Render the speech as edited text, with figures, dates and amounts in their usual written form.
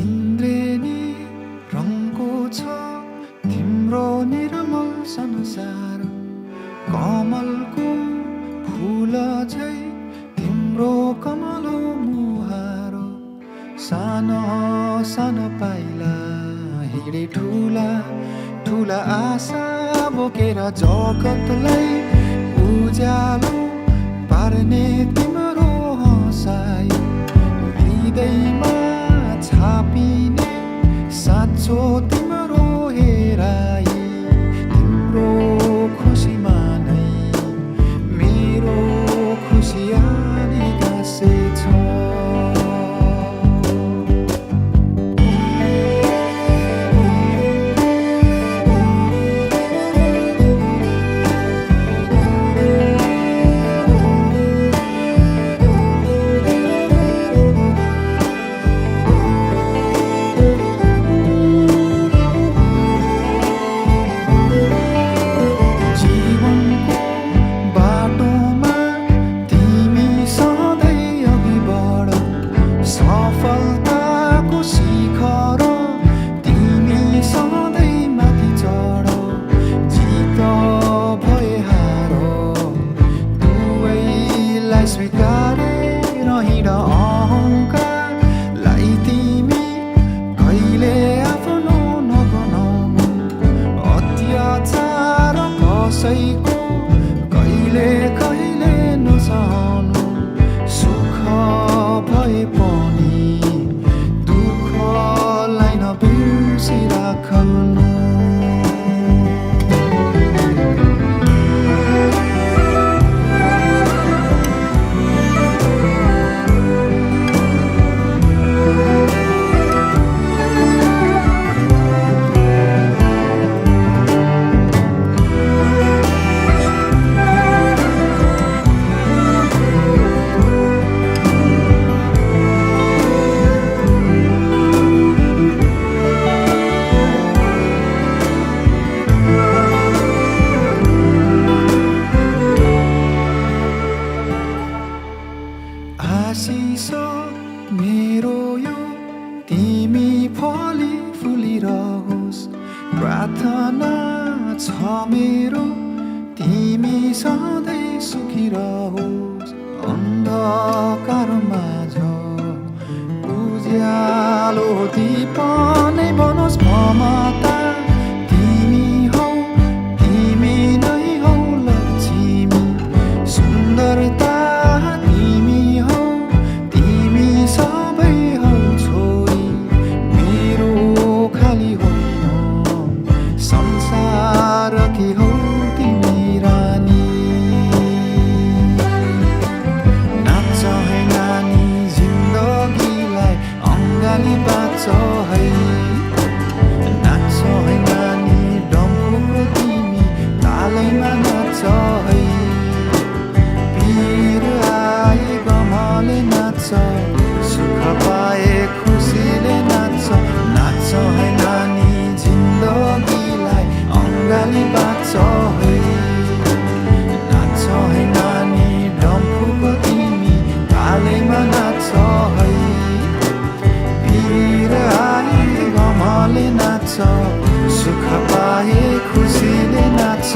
इन्द्रेणी रङको छ तिम्रो निर्मल संसार कमलको फूल झै तिम्रो कमलो मुहार सानो सानो पाइला हिँडे ठुला ठुला आशा बोकेर जगतलाई उज्यालो पार्ने तिम्रो हँसाइ हृदयमा छापिने साँचो तिम्रो हेराइ तिम्रो खुसीमा नै मेरो खुसी आनी गाँसेछ स्वीकारेर हिँड अहङ्कारलाई तिमी कहिले आफ्नो नबनाउनु अत्याचार कसैको कहिले कहिले नसहनु सुख भए पनि दुःखलाई नबिर्सिराख्नु आशिष मेरो यो तिमी फली फुलिरहोस् प्रार्थना छ मेरो तिमी सधैँ सुखी रहोस् अन्धकार माझ उज्यालो दीप नै बनोस् ममता तिमी हौ तिमी नै हौ लक्ष्मी सुन्दरता सुख पाए खुसीले नाच्छ नाच्छ है नानी जिन्दगीलाई अङ्गाली बाँच्छ है नाच्छ है नानी डम्फुको तिमी तालैमा नाच्छ है पिर आए गमले नाच्छ सुख पाए खुसीले नाच्छ